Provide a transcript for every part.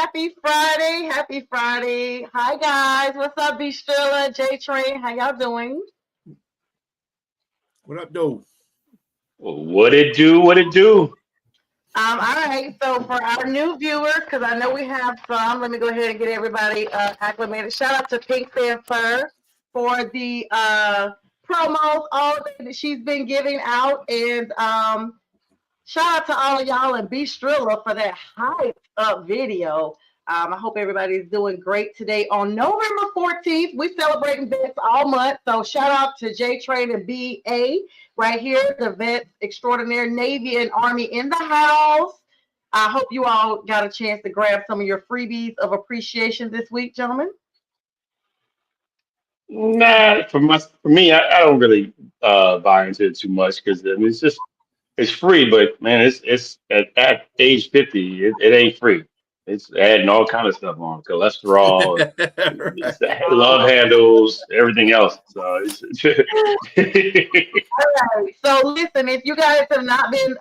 Happy Friday. Happy Friday. Hi, guys. What's up, B. Strilla, JTrain? How y'all doing? What up, though? What it do? What it do? All right. So for our new viewers, because I know we have some, let me go ahead and get everybody acclimated. Shout out to Pink Fur for the promos all day that she's been giving out. And shout out to all of y'all and B. Strilla for that hype up video. I hope everybody's doing great today. On November 14th, we're celebrating vets all month. So shout out to JTrain and BA right here, the vets extraordinaire, Navy and Army in the house. I hope you all got a chance to grab some of your freebies of appreciation this week, gentlemen. Nah, for me, I don't really buy into it too much because I mean, it's free, but man, it's at age 50, it ain't free. It's adding all kind of stuff on cholesterol, Right. it's love handles, everything else. So All right. So listen, if you guys have not been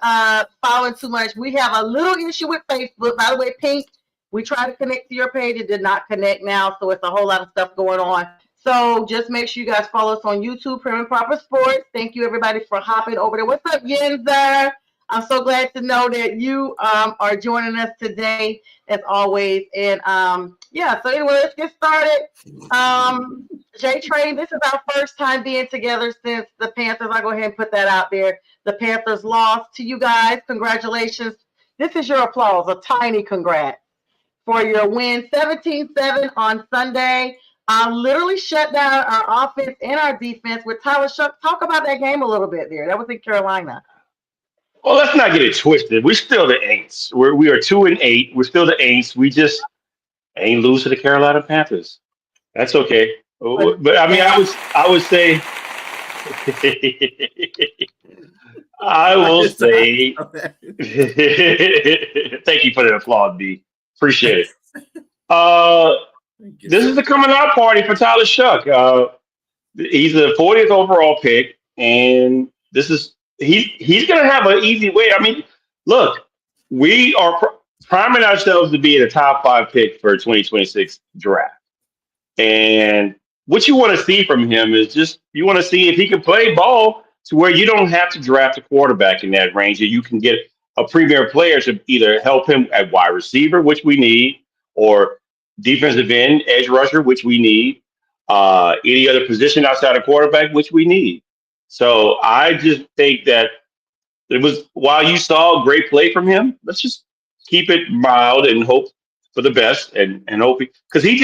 following too much, we have a little issue with Facebook. By the way, Pink, we tried to connect to your page. It did not connect now, so it's a whole lot of stuff going on. So just make sure you guys follow us on YouTube, Prim and Proper Sports. Thank you, everybody, for hopping over there. What's up, Yenzer? I'm so glad to know that you are joining us today, as always. And yeah, so anyway, let's get started. JTrain, this is our first time being together since the Panthers. I'll go ahead and put that out there. The Panthers lost to you guys. Congratulations. This is your applause, a tiny congrats for your win 17-7 on Sunday. Literally shut down our offense and our defense with Tyler Shuck. Talk about that game a little bit there. That was in Carolina. well, let's not get it twisted. We're still the Aints. We are 2-8. We're still the Aints. We just ain't lose to the Carolina Panthers. That's okay. But But I mean, I would say I I will just I say thank you for the applause, B. Appreciate it. Uh, guess this is so. the coming out party for Tyler Shuck. He's the 40th overall pick, and he's going to have an easy way. I mean, look, we are priming ourselves to be in the top five pick for 2026 draft. And what you want to see from him is just you want to see if he can play ball to where you don't have to draft a quarterback in that range, and you can get a premier player to either help him at wide receiver, which we need, or defensive end, edge rusher, which we need, any other position outside of quarterback, which we need. So I just think that it was while you saw great play from him, let's just keep it mild and hope for the best and hope because he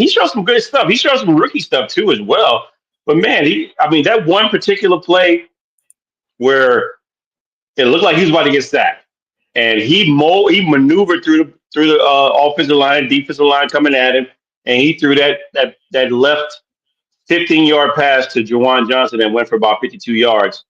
showed some good stuff. He showed some rookie stuff too as well. But man, I mean that one particular play where it looked like he was about to get sacked, and he maneuvered through the offensive line, defensive line coming at him, and he threw that left 15-yard pass to Jawan Johnson that went for about 52 yards.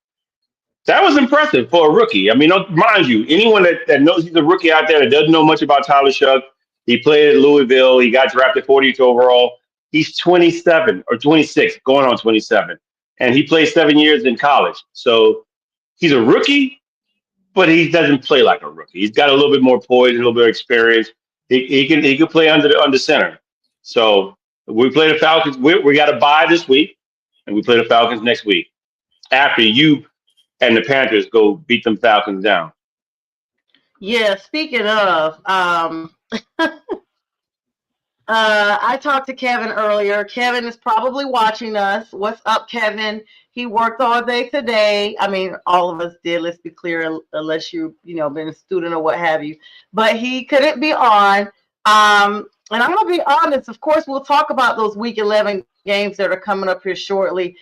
That was impressive for a rookie. I mean, mind you, anyone that knows he's a rookie out there that doesn't know much about Tyler Shuck, he played at Louisville. He got drafted 40th overall. He's 27 or 26, going on 27. And he played 7 years in college. So he's a rookie, but he doesn't play like a rookie. He's got a little bit more poise, a little bit of experience. He can play under center. So we play the Falcons. We got a bye this week, and we play the Falcons next week after you and the Panthers go beat them Falcons down. yeah, speaking of, I talked to Kevin earlier. Kevin is probably watching us. What's up, Kevin? He worked all day today. I mean, all of us did. Let's be clear, unless been a student or what have you. But he couldn't be on. And I'm gonna be honest. Of course, we'll talk about those Week 11 games that are coming up here shortly.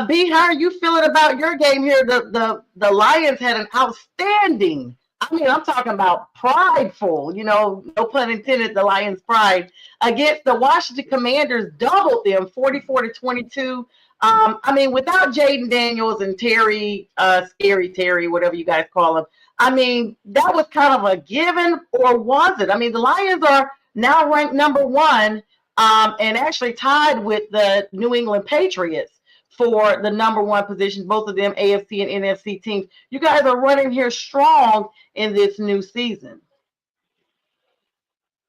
B, how are you feeling about your game here? The Lions had an outstanding. I mean, I'm talking about prideful, no pun intended, the Lions' pride against the Washington Commanders, doubled them 44-22. I mean, without Jaden Daniels and Terry, Scary Terry, whatever you guys call him, I mean, that was kind of a given, or was it? I mean, the Lions are now ranked number one and actually tied with the New England Patriots for the number one position, both of them AFC and NFC teams. You guys are running here strong in this new season.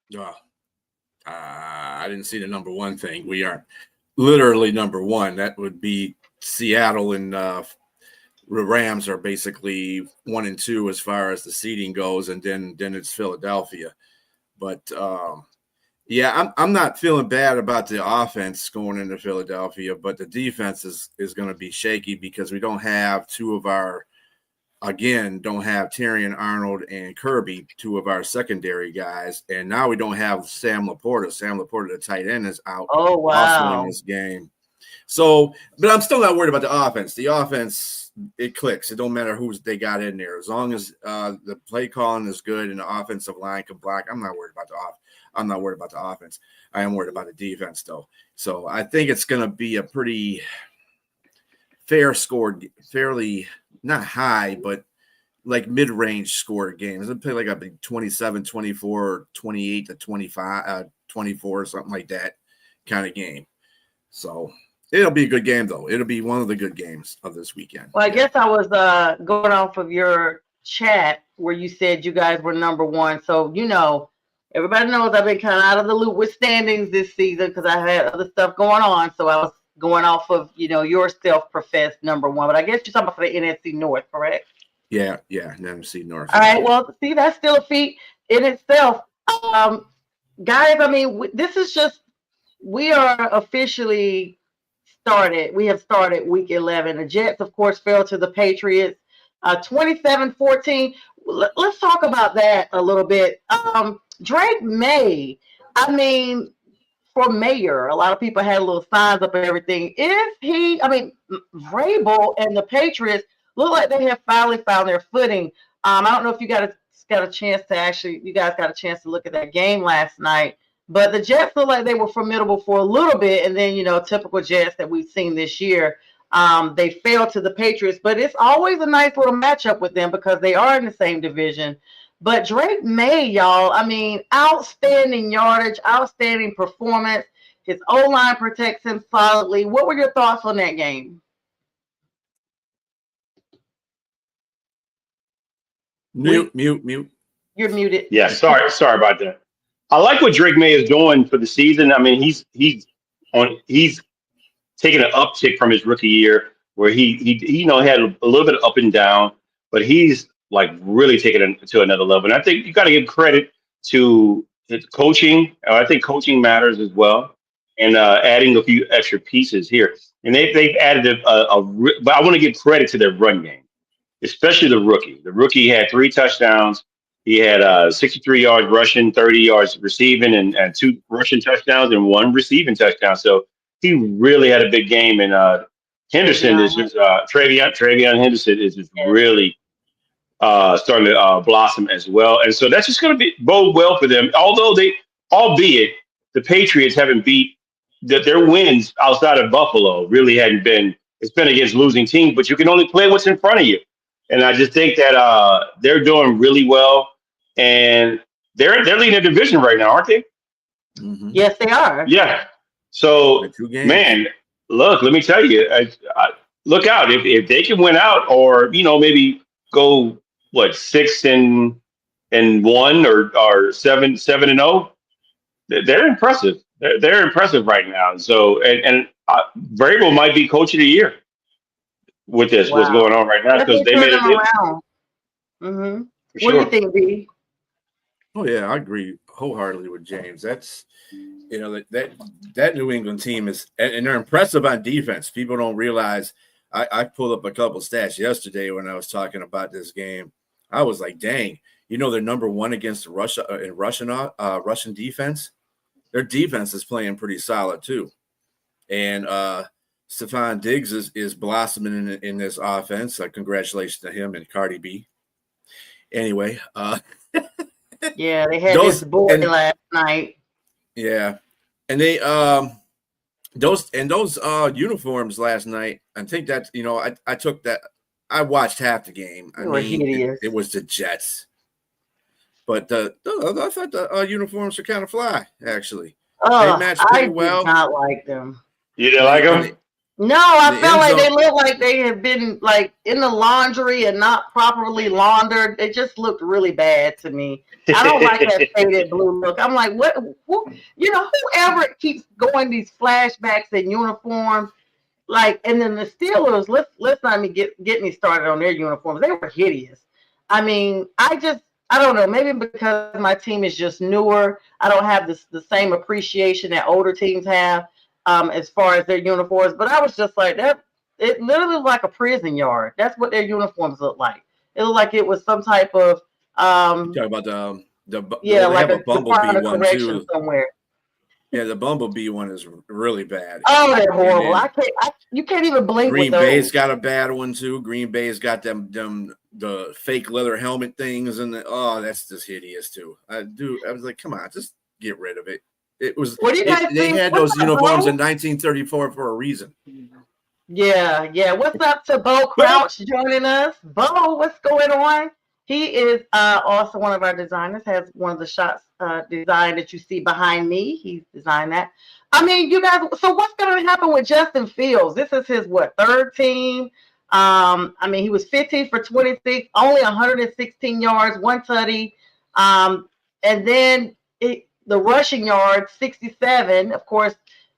Yeah. I didn't see the number one thing. We aren't literally number one. That would be Seattle, and the Rams are basically 1 and 2 as far as the seeding goes, and then it's Philadelphia. But yeah, I'm not feeling bad about the offense going into Philadelphia, but the defense is going to be shaky because we don't have don't have Terrion Arnold and Kirby, two of our secondary guys, and now we don't have Sam Laporta. Sam Laporta, the tight end, is out Oh, also in wow. this game. So, but I'm still not worried about the offense. The offense, it clicks. It don't matter who they got in there. As long as the play calling is good and the offensive line can block, I'm not worried about the offense. I'm not worried about the offense. I am worried about the defense, though. So I think it's going to be a pretty fair scored, fairly not high, but like mid-range score game. It's going to play like a 27, 24, 28 to 25, 24, something like that kind of game. So it'll be a good game, though. It'll be one of the good games of this weekend. Well, I guess I was going off of your chat where you said you guys were number one. So, everybody knows I've been kind of out of the loop with standings this season because I had other stuff going on. So I was going off of, your self-professed number one. But I guess you're talking about for the NFC North, correct? Yeah, NFC North. All right, well, see, that's still a feat in itself. Guys, I mean, this is just, we are officially started. We have started week 11. The Jets, of course, fell to the Patriots 27-14. Let's talk about that a little bit. Drake May, I mean, for mayor, a lot of people had little signs up and everything. Vrabel and the Patriots look like they have finally found their footing. I don't know if you guys got a chance to look at that game last night, but the Jets look like they were formidable for a little bit, and then, typical Jets that we've seen this year. They fell to the Patriots, but it's always a nice little matchup with them because they are in the same division. But Drake May, y'all, I mean, outstanding yardage, outstanding performance. His O-line protects him solidly. What were your thoughts on that game? Mute. You're muted. Yeah, sorry about that. I like what Drake May is doing for the season. I mean, he's taking an uptick from his rookie year where he had a little bit of up and down, but he's like really taking it to another level. And I think you got to give credit to his coaching. I think coaching matters as well, and adding a few extra pieces here. And they've added but I want to give credit to their run game, especially the rookie. The rookie had 3 touchdowns. He had 63 yards rushing, 30 yards receiving, and 2 rushing touchdowns and 1 receiving touchdown. So he really had a big game. And Henderson is just Travion Henderson is just really starting to blossom as well. And so that's just going to bode well for them. Albeit the Patriots haven't beat their wins outside of Buffalo really hadn't been. It's been against losing teams, but you can only play what's in front of you. And I just think that they're doing really well, and they're leading the division right now, aren't they? Mm-hmm. Yes, they are. Yeah. So, man, look, let me tell you, look out if they can win out, or maybe go 6-1 or 7-0. They're impressive. They're impressive right now. So, and Vrabel might be coach of the year with this. Wow. What's going on right now, because they made it around. Mm-hmm. What do you think, B? Oh yeah, I agree wholeheartedly with James. That's that New England team is, and they're impressive on defense. People don't realize. I pulled up a couple stats yesterday when I was talking about this game. I was like, dang, they're number 1 against Russia in Russian defense. Their defense is playing pretty solid too, and Stephon Diggs is blossoming in this offense. Congratulations to him and Cardi B. Anyway, yeah, they had this boy last night. Yeah, and they those uniforms last night. I think that I took that. I watched half the game. It was the Jets, but I thought the uniforms were kind of fly actually. They matched pretty well. I did not like them. You didn't like them? No, In I the felt end like they zone. looked like they had been like in the laundry and not properly laundered. It just looked really bad to me. I don't like that faded blue look. I'm like, what? Whoever keeps going these flashbacks in uniforms, like, and then the Steelers. Let's not even get me started on their uniforms. They were hideous. I mean, I don't know. Maybe because my team is just newer, I don't have the same appreciation that older teams have as far as their uniforms. But I was just like that. It literally looked like a prison yard. That's what their uniforms looked like. It looked like it was some type of You talk about yeah, they like have a a Bumblebee Department of one Correction too. somewhere. Yeah, the Bumblebee one is really bad. Oh, they're And horrible. then You can't even blink with Green Bay's those. got a bad one too. Green Bay's got the fake leather helmet things, and that's just hideous too. I was like, come on, just get rid of it. What do you guys They think? had What's those up, uniforms in Bo? 1934 for a reason. Yeah, yeah. What's up to Bo But Crouch joining us? Bo, what's going on? He is also one of our designers, has one of the shots designed that you see behind me. He's designed that. I mean, you guys, so what's going to happen with Justin Fields? This is his, what, third team? I mean, he was 15 for 26, only 116 yards, one tutty. And then the rushing yards, 67. Of course,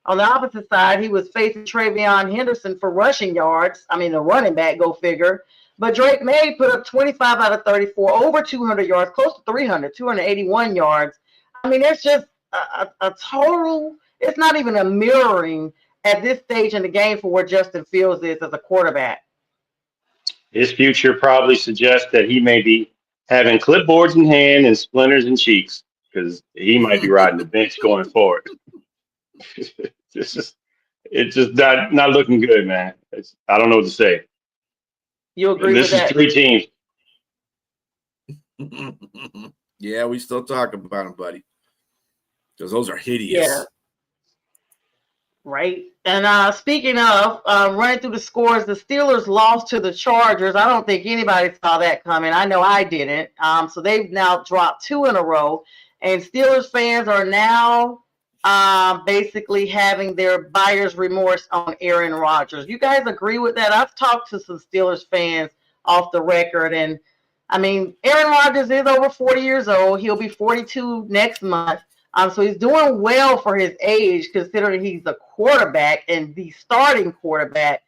on the opposite side, he was facing Travion Henderson for rushing yards. I mean, the running back, go figure. But Drake May put up 25 out of 34, over 200 yards, close to 300, 281 yards. I mean, there's just a total, it's not even a mirroring at this stage in the game for where Justin Fields is as a quarterback. His future probably suggests that he may be having clipboards in hand and splinters in cheeks because he might be riding the bench going forward. It's just, it's just not looking good, man. I don't know what to say. You And agree with this is that? three teams. yeah, we still talk about them, buddy, because those are Yeah. hideous. Right. And speaking of running through the scores, the Steelers lost to the Chargers. I don't think anybody saw that coming. I know I didn't. So they've now dropped two in a row. And Steelers fans are now basically having their buyer's remorse on Aaron Rodgers. You guys agree with that? I've talked to some Steelers fans off the record. And I mean, Aaron Rodgers is over 40 years old. He'll be 42 next month. So he's doing well for his age, considering he's a quarterback and the starting quarterback.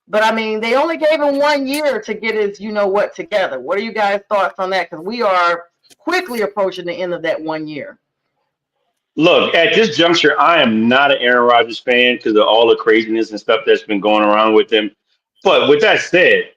But I mean, they only gave him 1 year to get his, what, together. What are you guys' thoughts on that? Because we are quickly approaching the end of that 1 year. Look, at this juncture, I am not an Aaron Rodgers fan because of all the craziness and stuff that's been going around with him. But with that said,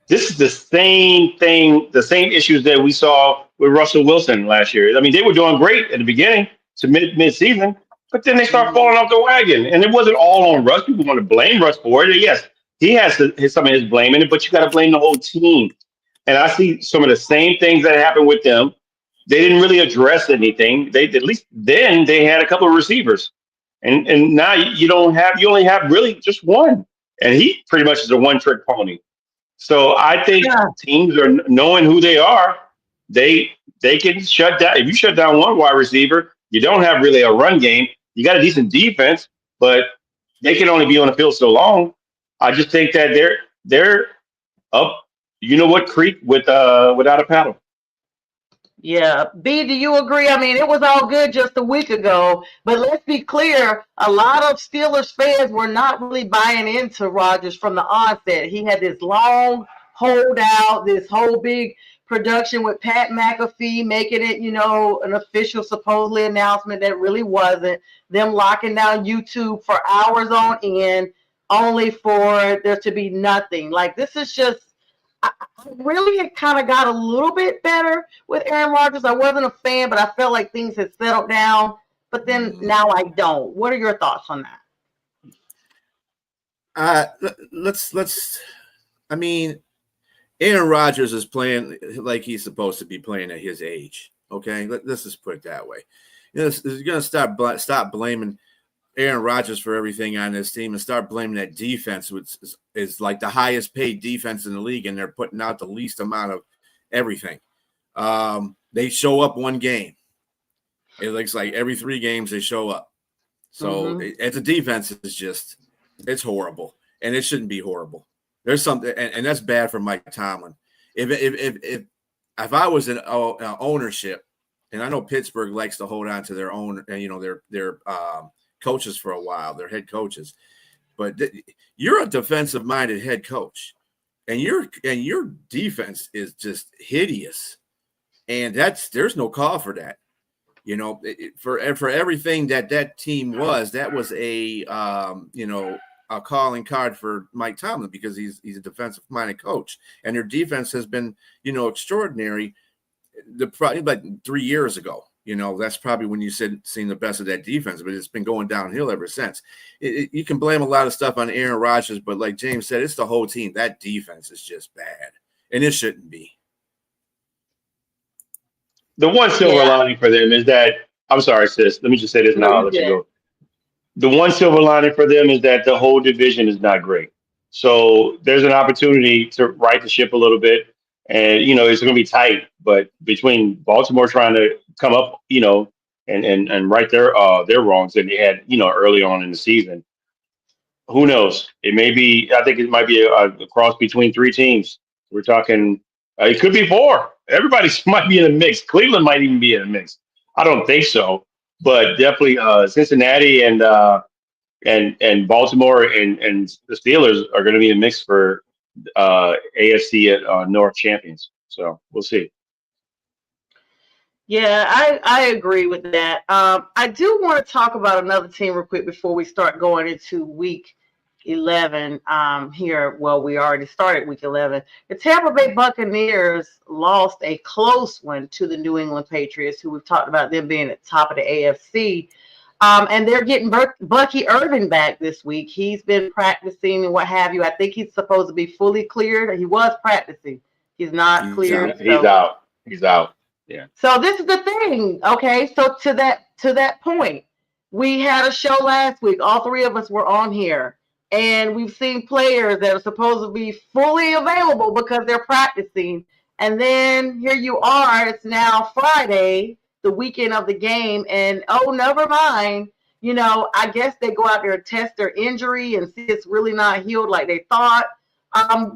this is the same thing, the same issues that we saw with Russell Wilson last year. I mean, they were doing great at the beginning to mid-season, but then they start falling off the wagon. And it wasn't all on Russ. People want to blame Russ for it. Yes, he has some of his blame in it, but you got to blame the whole team. And I see some of the same things that happened with them. They didn't really address anything. They at least then they had a couple of receivers, and now you only have really just one, and he pretty much is a one trick pony. So I think Yeah. teams are knowing who they are. They they can shut down. If you shut down one wide receiver, you don't have really a run game. You got a decent defense, but they can only be on the field so long. I just think that they're up. You know what, creek without a paddle. Yeah. B, do you agree? I mean, it was all good just a week ago, but let's be clear, a lot of Steelers fans were not really buying into Rodgers from the onset. He had this long holdout, this whole big production with Pat McAfee making it, an official supposedly announcement that really wasn't. Them locking down YouTube for hours on end, only for there to be nothing. Like, this is just really, it kind of got a little bit better with Aaron Rodgers. I wasn't a fan, but I felt like things had settled down. But then now I don't. What are your thoughts on that? Let's. I mean, Aaron Rodgers is playing like he's supposed to be playing at his age. Okay, let's just put it that way. You're going to stop blaming Aaron Rodgers for everything on this team and start blaming that defense, which is like the highest paid defense in the league, and they're putting out the least amount of everything. They show up one game. It looks like every 3 games they show up. So Mm-hmm. as a defense, it's just It's horrible, and it shouldn't be horrible. There's something, and that's bad for Mike Tomlin. If I was in ownership, and I know Pittsburgh likes to hold on to their own, their coaches for a while, their head coaches, but you're a defensive-minded head coach, and your defense is just hideous, and there's no call for that. For everything that team was, that was a calling card for Mike Tomlin, because he's a defensive-minded coach, and their defense has been, extraordinary. Probably like 3 years ago, that's probably when you seen the best of that defense, but it's been going downhill ever since. You can blame a lot of stuff on Aaron Rodgers, but like James said, it's the whole team. That defense is just bad, and it shouldn't be. The one silver lining for them is that, I'm sorry, sis. Let me just say this now. I'll let you go. The one silver lining for them is that the whole division is not great. So there's an opportunity to right the ship a little bit. And, it's going to be tight. But between Baltimore trying to come up, and right their wrongs that they had, early on in the season, who knows? I think it might be a cross between three teams. We're talking, it could be four. Everybody might be in a mix. Cleveland might even be in a mix. I don't think so, but definitely Cincinnati and Baltimore and the Steelers are going to be in a mix for AFC North champions. So we'll see. Yeah, I agree with that. I do want to talk about another team real quick before we start going into week 11 here. Well, we already started week 11. The Tampa Bay Buccaneers lost a close one to the New England Patriots, who we've talked about them being at the top of the AFC. And they're getting Bucky Irving back this week. He's been practicing and what have you. I think he's supposed to be fully cleared. He was practicing. He's not cleared. He's out. He's out. Yeah. So this is the thing. Okay. So to that point, we had a show last week. All three of us were on here. And we've seen players that are supposed to be fully available because they're practicing. And then here you are. It's now Friday, the weekend of the game. And, oh, never mind. I guess they go out there and test their injury and see it's really not healed like they thought.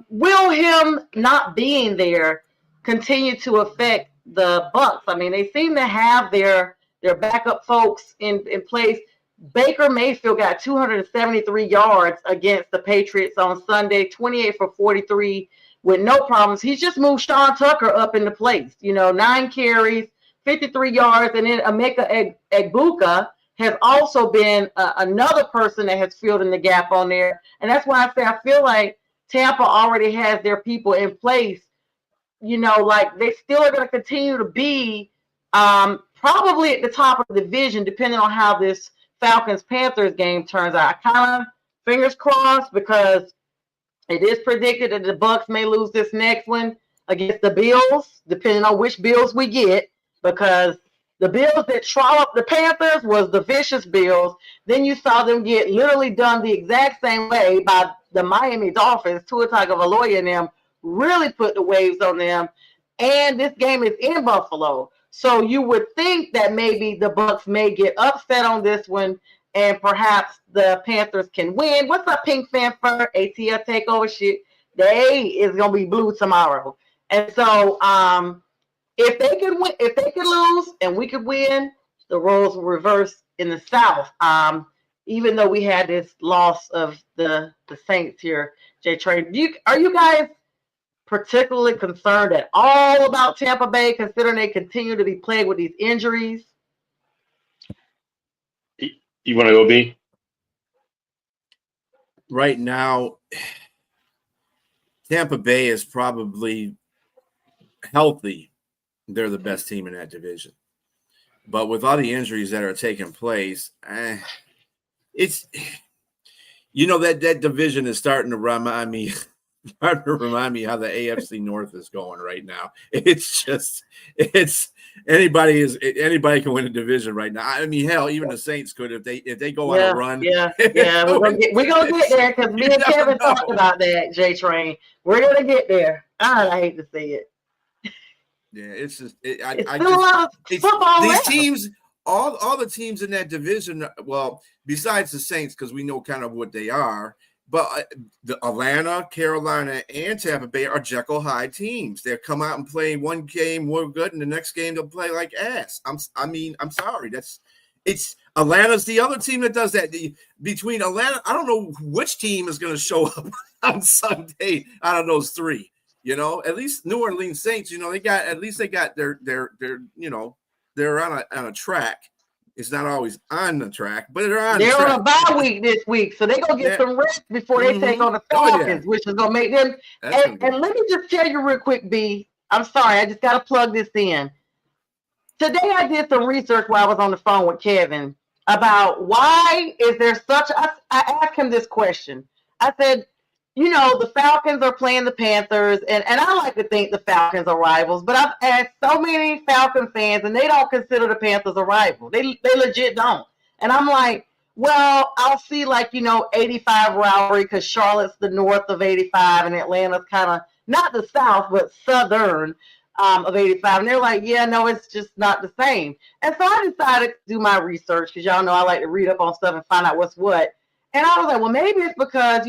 Will him not being there continue to affect the Bucs? I mean, they seem to have their backup folks in place. Baker Mayfield got 273 yards against the Patriots on Sunday, 28 for 43 with no problems. He's just moved Sean Tucker up into place. 9 carries, 53 yards, and then Emeka Egbuka has also been another person that has filled in the gap on there. And that's why I say I feel like Tampa already has their people in place. Like they still are going to continue to be probably at the top of the division, depending on how this Falcons-Panthers game turns out. I kind of fingers crossed, because it is predicted that the Bucs may lose this next one against the Bills, depending on which Bills we get, because the Bills that trolloped the Panthers was the vicious Bills. Then you saw them get literally done the exact same way by the Miami Dolphins. Tua Tagovailoa and them really put the waves on them. And this game is in Buffalo. So you would think that maybe the Bucs may get upset on this one, and perhaps the Panthers can win. What's up, Pink Fanfare? ATL takeover shit. The A is gonna be blue tomorrow. And so if they could win, if they could lose and we could win, the roles will reverse in the South. Even though we had this loss of the Saints here, JTrain. Are you guys particularly concerned at all about Tampa Bay, considering they continue to be plagued with these injuries? You want to go, B? Right now, Tampa Bay is probably healthy. They're the best team in that division. But with all the injuries that are taking place, it's that division is starting to remind me how the AFC North is going right now. Anybody can win a division right now. I mean, hell, even the Saints could if they go on a run. Yeah. We're gonna get there, because me and Kevin talked about that. JTrain, we're gonna get there. I hate to see it. Yeah, it's just it's still a lot of football these left. teams all the teams in that division, well, besides the Saints, because we know kind of what they are, but the Atlanta, Carolina, and Tampa Bay are Jekyll Hyde teams. They'll come out and play one game more good, and the next game they'll play like ass. I'm sorry. It's Atlanta's the other team that does that. Between Atlanta, I don't know which team is going to show up on Sunday out of those three. At least New Orleans Saints. They got their they're on a track. It's not always on the track, but they're on a bye week this week, so they're going to get some rest before they take on the Falcons, which is going to make them. And let me just tell you real quick, B. I'm sorry, I just got to plug this in. Today I did some research while I was on the phone with Kevin about why is there such. I asked him this question. I said, the Falcons are playing the Panthers, and I like to think the Falcons are rivals, but I've asked so many Falcon fans, and they don't consider the Panthers a rival. They legit don't. And I'm like, well, I'll see 85 rivalry because Charlotte's the north of 85, and Atlanta's kind of not the south, but southern of 85. And they're like, yeah, no, it's just not the same. And so I decided to do my research because y'all know I like to read up on stuff and find out what's what. And I was like, well, maybe it's because,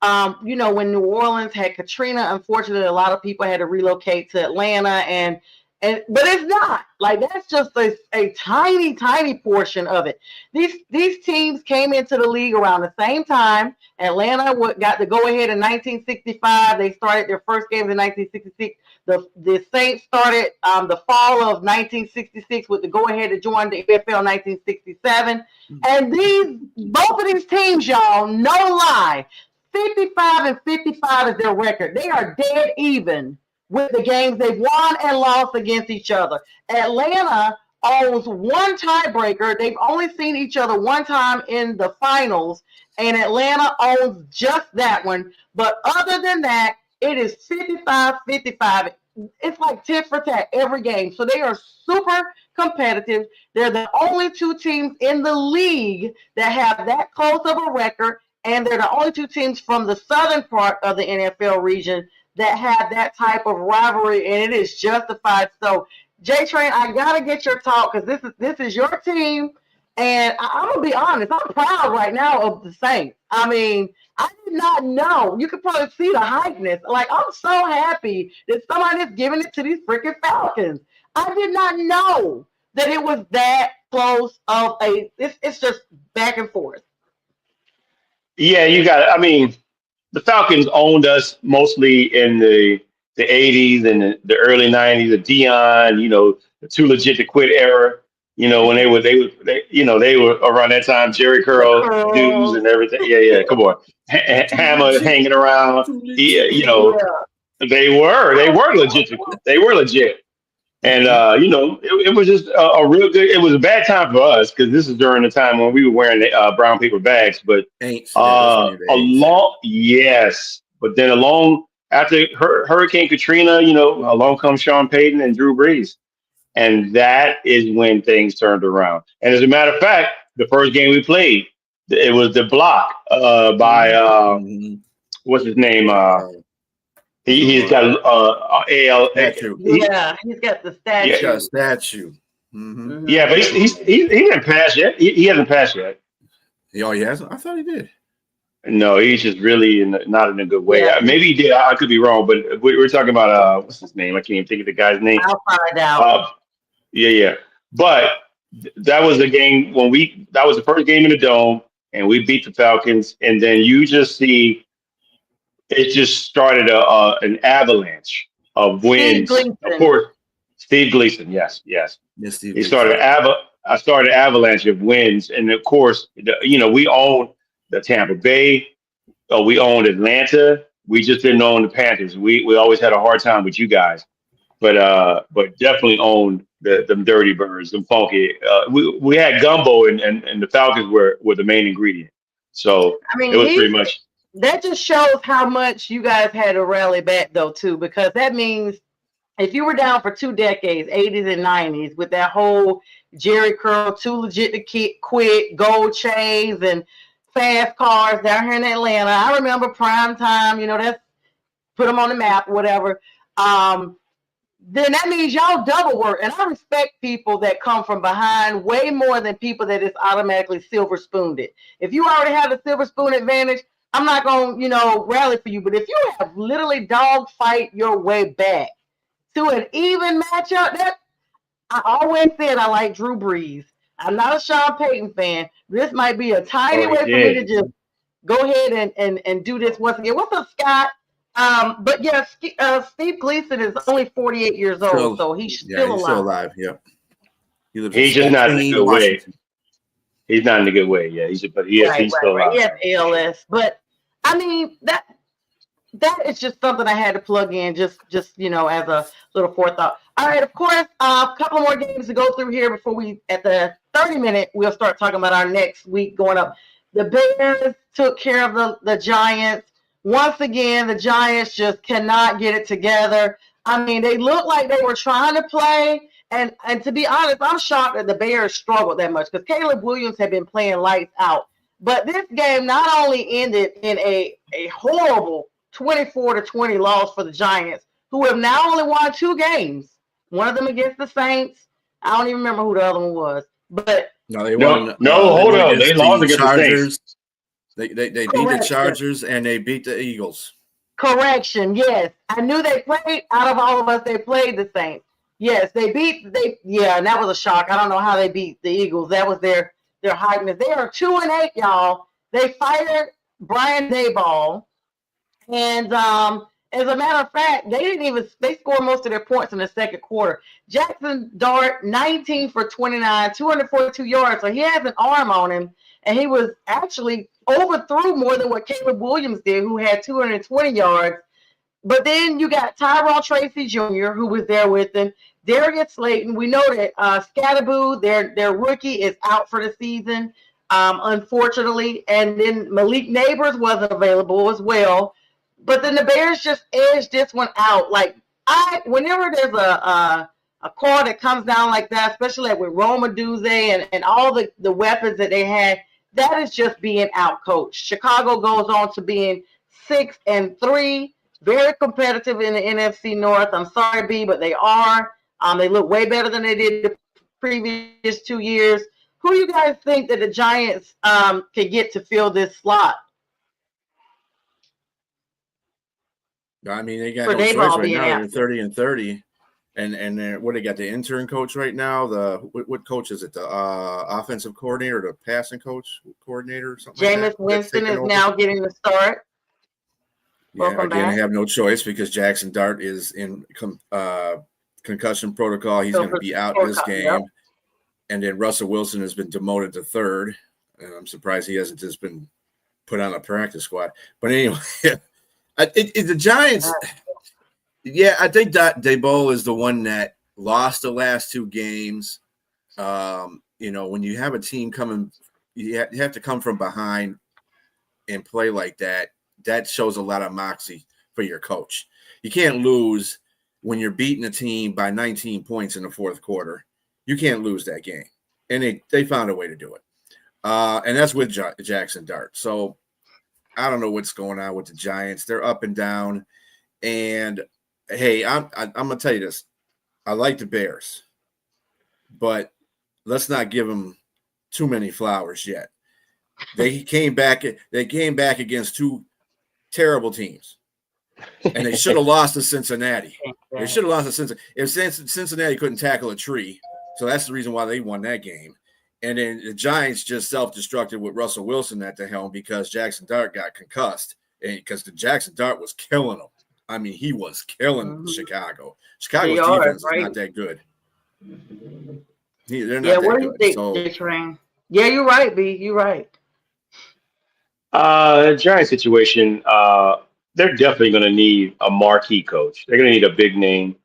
when New Orleans had Katrina, unfortunately, a lot of people had to relocate to Atlanta, but it's not that's just a tiny, tiny portion of it. These teams came into the league around the same time. Atlanta got the go ahead in 1965. They started their first games in 1966. The Saints started the fall of 1966 with the go ahead to join the NFL in 1967. And both of these teams, y'all, no lie, 55 and 55 is their record. They are dead even with the games they've won and lost against each other. Atlanta owns one tiebreaker. They've only seen each other one time in the finals, and Atlanta owns just that one. But other than that, it is 55-55. It's like tit for tat every game. So they are super competitive. They're the only two teams in the league that have that close of a record, and they're the only two teams from the southern part of the NFL region that have that type of rivalry, and it is justified. So, JTrain, I gotta get your talk because this is your team, and I'm gonna be honest, I'm proud right now of the Saints. I mean, I did not know. You could probably see the hypeness. I'm so happy that somebody's giving it to these freaking Falcons. I did not know that it was that close of a. It's just back and forth. Yeah, you got it. I mean, the Falcons owned us mostly in the 80s and the early 90s, the Dion, the too legit to quit era. When they were around that time, Jerry Curl dudes and everything. Yeah, come on, Hammer hanging around. Yeah, they were legit. They were legit. And it was just a real good. It was a bad time for us because this is during the time when we were wearing the brown paper bags. But but then along after Hurricane Katrina, along comes Sean Payton and Drew Brees, and that is when things turned around. And as a matter of fact, the first game we played, it was the block by what's his name? He's got AL. Yeah, he's got the statue. He's got a statue. Mm-hmm. Yeah, but he didn't pass yet. He hasn't passed yet. Oh, he hasn't? I thought he did. No, he's just really not in a good way. Yeah. Maybe he did. I could be wrong, but we're talking about what's his name? I can't even think of the guy's name. I'll find out. Yeah. But that was the game that was the first game in the Dome, and we beat the Falcons. And then you just see it just started an avalanche of wins. Of course, Steve Gleason. Yes. Steve he started I started avalanche of wins, and of course, we owned the Tampa Bay. We owned Atlanta. We just didn't own the Panthers. We always had a hard time with you guys, but definitely owned them Dirty Birds, them Funky. We had gumbo, and the Falcons were the main ingredient. So it was pretty much. That just shows how much you guys had to rally back, though, too, because that means if you were down for 2 decades, 80s and 90s, with that whole Jerry Curl, too legit to quit, gold chains, and fast cars down here in Atlanta. I remember prime time, that's put them on the map, whatever. then that means y'all double work. And I respect people that come from behind way more than people that is automatically silver spooned it. If you already have the silver spoon advantage, I'm not going to, rally for you. But if you have literally dog fight your way back to an even matchup, that I always said I like Drew Brees. I'm not a Sean Payton fan. This might be a tiny Oh, he way for me to did. just go ahead and do this once again. What's up, Scott? But yeah, Steve Gleason is only 48 years old, Still, so he's yeah, still he's still alive. alive. Yep. He lives in He's just not in a Spokane, good way. Washington. He's not in a good way. Yeah, Right, he's right, still right. He alive. has ALS, but I mean that is just something I had to plug in, just as a little forethought. All right, of course, a couple more games to go through here before we, at the 30-minute, we'll start talking about our next week going up. The Bears took care of the Giants. Once again, the Giants just cannot get it together. I mean, they looked like they were trying to play, and to be honest, I'm shocked that the Bears struggled that much because Caleb Williams had been playing lights out. But this game not only ended in a horrible 24-20 loss for the Giants, who have now only won 2 games. One of them against the Saints. I don't even remember who the other one was. But No, they No, won. no, They hold won on. They against lost the against the Saints. Chargers. They beat the correction. Chargers and they beat the Eagles. Correction. Yes. I knew they played, out of all of us, they played the Saints. Yes, and that was a shock. I don't know how they beat the Eagles. That was their hypeness. They are 2-8, y'all. They fired Brian Daboll. And as a matter of fact, they scored most of their points in the second quarter. Jackson Dart, 19 for 29, 242 yards. So he has an arm on him. And he was actually overthrew more than what Caleb Williams did, who had 220 yards. But then you got Tyrell Tracy Jr., who was there with him. Darius Slayton. We know that Scatterboo, their rookie, is out for the season, unfortunately. And then Malik Neighbors wasn't available as well. But then the Bears just edged this one out. Like whenever there's a call that comes down like that, especially like with Roma Duze and all the weapons that they had, that is just being outcoached. Chicago goes on to being 6-3, very competitive in the NFC North. I'm sorry, B, but they are. They look way better than they did the previous 2 years. Who do you guys think that the Giants can get to fill this slot? I mean, they got For no choice Dayball right being now. They're absent. 30-30, and they're, what, they got the intern coach right now. What coach is it? The offensive coordinator, the passing coordinator, or something like Jameis that. That's Winston taking is over. now getting the start. Yeah, Welcome again, back. they have no choice because Jackson Dart is in concussion protocol. He's going to be out this game, Yep. and then Russell Wilson has been demoted to third. And I'm surprised he hasn't just been put on a practice squad. But anyway. The Giants, yeah, I think that Daboll is the one that lost the last 2 games. When you have a team coming, you have to come from behind and play like that. That shows a lot of moxie for your coach. You can't lose when you're beating a team by 19 points in the fourth quarter. You can't lose that game. And they found a way to do it. And that's with Jackson Dart. So, I don't know what's going on with the Giants. They're up and down. And, hey, I'm going to tell you this. I like the Bears. But let's not give them too many flowers yet. They came back against 2 terrible teams. And they should have lost to Cincinnati. They should have lost to Cincinnati. If Cincinnati couldn't tackle a tree, so that's the reason why they won that game. And then the Giants just self-destructed with Russell Wilson at the helm because Jackson Dart got concussed. And because the Jackson Dart was killing them. I mean, he was killing Chicago. Chicago's defense is not that good. They're not that what do good. you think, So, JTrain? Yeah, you're right, B. You're right. Giant situation. They're definitely going to need a marquee coach. They're going to need a big name.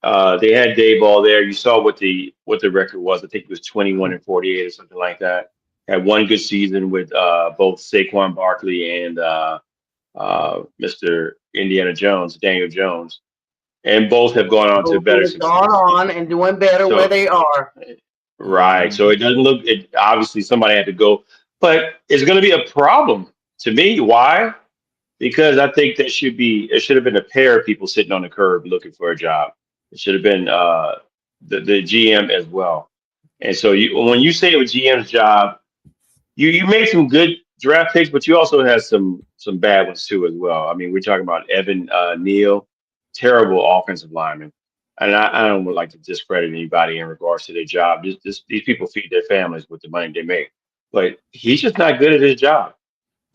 They had Dayball there. You saw what the record was. I think it was 21-48 or something like that. Had one good season with both Saquon Barkley and Mr. Indiana Jones, Daniel Jones, and both have gone on to better success. Gone on and doing better where they are. Right. So it doesn't look. It obviously somebody had to go, but it's going to be a problem to me. Why? Because I think it should have been a pair of people sitting on the curb looking for a job. It should have been the GM as well. And so when you say it was GM's job, you made some good draft picks, but you also had some bad ones too as well. I mean, we're talking about Evan Neal, terrible offensive lineman, and I don't like to discredit anybody in regards to their job. These people feed their families with the money they make, but he's just not good at his job.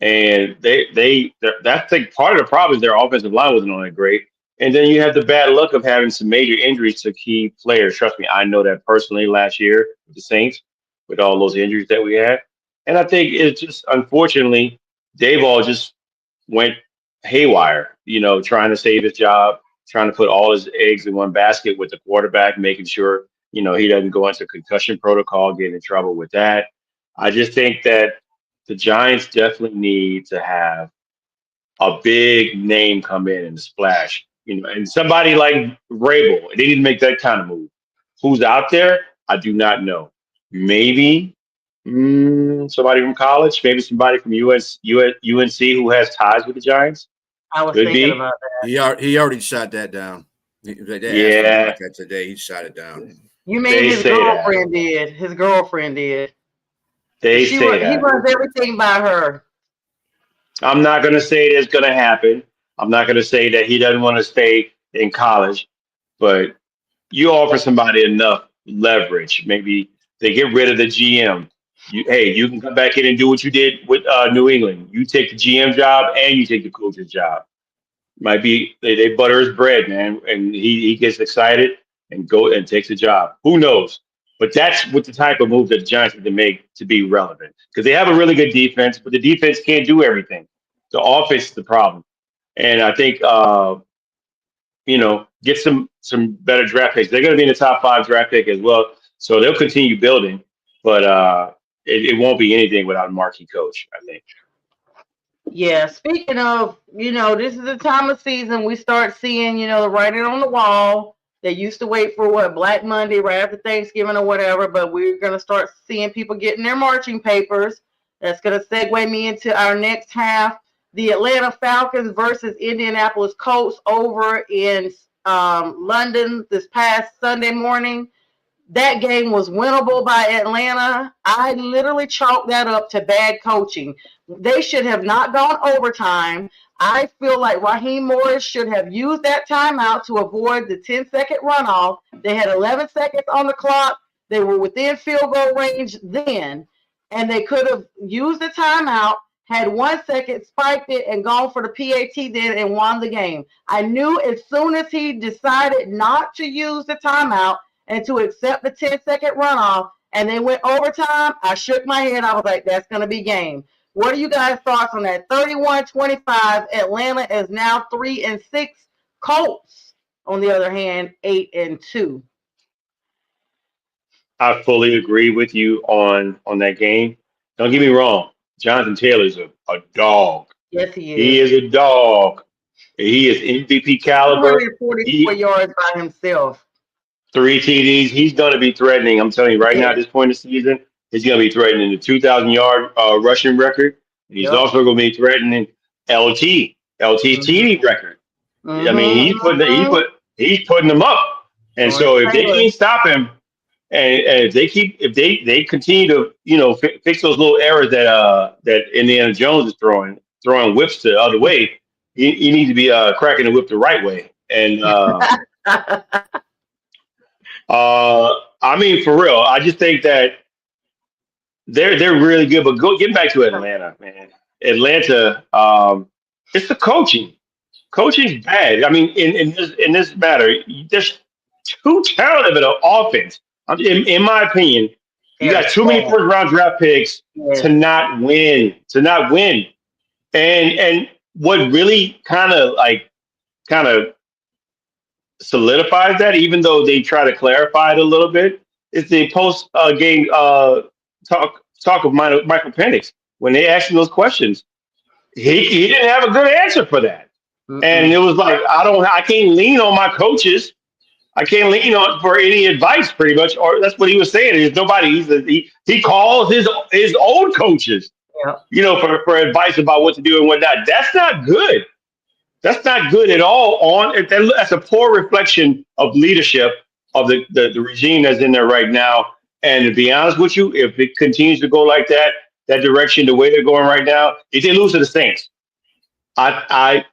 And that's like part of the problem is their offensive line wasn't on that great. And then you have the bad luck of having some major injuries to key players. Trust me, I know that personally last year with the Saints, with all those injuries that we had. And I think it's just unfortunately, Dayball just went haywire, trying to save his job, trying to put all his eggs in one basket with the quarterback, making sure, he doesn't go into concussion protocol, get in trouble with that. I just think that the Giants definitely need to have a big name come in and splash, and somebody like Rabel. They need to make that kind of move. Who's out there? I do not know. Maybe somebody from college, maybe somebody from UNC who has ties with the Giants. I was Could thinking be. about that. He already shot that down. They asked him Yeah, about that today. He shot it down. You mean they his say that. girlfriend did? His girlfriend did. They say He that. runs everything by her. I'm not going to say it's going to happen. I'm not going to say that he doesn't want to stay in college, but you offer somebody enough leverage. Maybe they get rid of the GM. You can come back in and do what you did with New England. You take the GM job and you take the coach's job. Might be they butter his bread, man, and he gets excited and go and takes the job. Who knows? But that's what the type of move that the Giants need to make to be relevant because they have a really good defense, but the defense can't do everything. The offense is the problem, and I think get some better draft picks. They're going to be in the top 5 draft pick as well, so they'll continue building, but it won't be anything without a marquee coach. I think. Yeah, speaking of, this is the time of season we start seeing, the writing on the wall. They used to wait for Black Monday right after Thanksgiving or whatever, but we're going to start seeing people getting their marching papers. That's going to segue me into our next half. The Atlanta Falcons versus Indianapolis Colts over in London this past Sunday morning. That game was winnable by Atlanta. I literally chalked that up to bad coaching. They should have not gone overtime. I feel like Raheem Morris should have used that timeout to avoid the 10-second runoff. They had 11 seconds on the clock. They were within field goal range then, and they could have used the timeout, had 1 second, spiked it, and gone for the PAT then and won the game. I knew as soon as he decided not to use the timeout and to accept the 10-second runoff, and they went overtime, I shook my head. I was like, that's going to be game. What are you guys' thoughts on that? 31-25, Atlanta is now 3-6. Colts, on the other hand, 8-2. I fully agree with you on that game. Don't get me wrong. Jonathan Taylor's a dog. Yes, he He is. is a dog. He is MVP caliber. 244 yards by himself. 3 TDs. He's going to be threatening. I'm telling you right now, at this point in the season, he's going to be threatening the 2,000-yard rushing record. He's also going to be threatening LT's TD record. I mean, he's putting them up. And so if they can't stop him, and if they continue to fix those little errors that Indiana Jones is throwing whips the other way, you need to be cracking the whip the right way. And I mean, for real, I just think that they're really good. But get back to Atlanta, man. Atlanta, it's the coaching. Coaching's bad. I mean, in this matter, there's too talented of an offense. In my opinion, you got too many first round draft picks to not win. And what really kind of solidifies that, even though they try to clarify it a little bit, is the post game talk of Michael Penix when they asked him those questions. He didn't have a good answer for that, and it was like I can't lean on my coaches. I can't lean on for any advice, pretty much, or that's what he was saying. There's nobody. He calls his old coaches, for advice about what to do and what not. That's not good. That's not good at all. That's a poor reflection of leadership of the regime that's in there right now. And to be honest with you, if it continues to go like that direction, the way they're going right now, if they lose to the Saints, I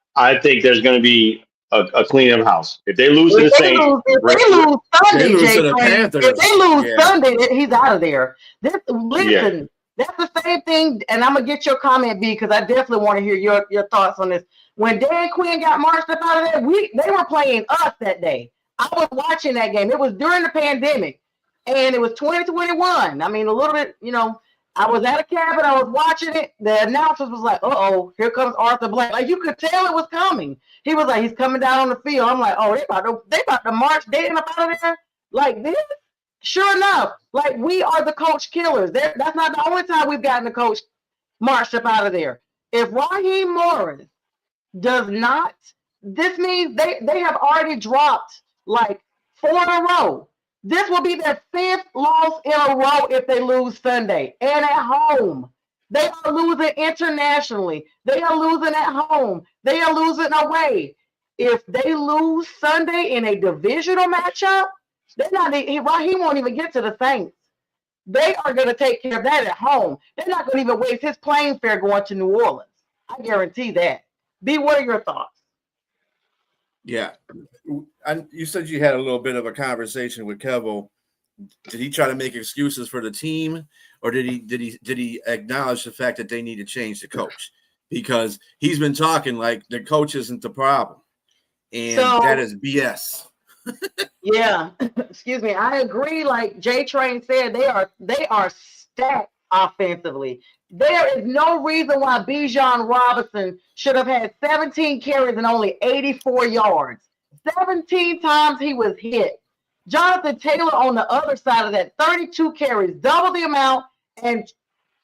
think there's going to be a clean up house. If they lose to the Saints, If they lose They Sunday, lose to J the Train. Panthers. If they lose Yeah. Sunday, he's out of there. yeah, Listen, that's the same thing. And I'm gonna get your comment, B, because I definitely want to hear your thoughts on this. When Dan Quinn got marched up out of there, they were playing us that day. I was watching that game. It was during the pandemic, and it was 2021. I mean, a little bit, I was at a cabin, I was watching it. The announcers was like, "Uh-oh, here comes Arthur Blank." Like, you could tell it was coming. He was like, he's coming down on the field. I'm like, oh, they about to march Dan up out of there like this. Sure enough, like, we are the coach killers. That's not the only time we've gotten the coach marched up out of there. If Raheem Morris does not, this means they have already dropped like 4 in a row. This will be their 5th loss in a row if they lose Sunday and at home. They are losing internationally. They are losing at home. They are losing away. If they lose Sunday in a divisional matchup, he won't even get to the Saints. They are going to take care of that at home. They're not going to even waste his plane fare going to New Orleans. I guarantee that. B, what are your thoughts? Yeah. You said you had a little bit of a conversation with Kevo. Did he try to make excuses for the team, or did he acknowledge the fact that they need to change the coach? Because he's been talking like the coach isn't the problem, and that is BS. Yeah, excuse me. I agree. Like JTrain said, they are stacked offensively. There is no reason why Bijan Robinson should have had 17 carries and only 84 yards. 17 times he was hit. Jonathan Taylor on the other side of that, 32 carries, double the amount, and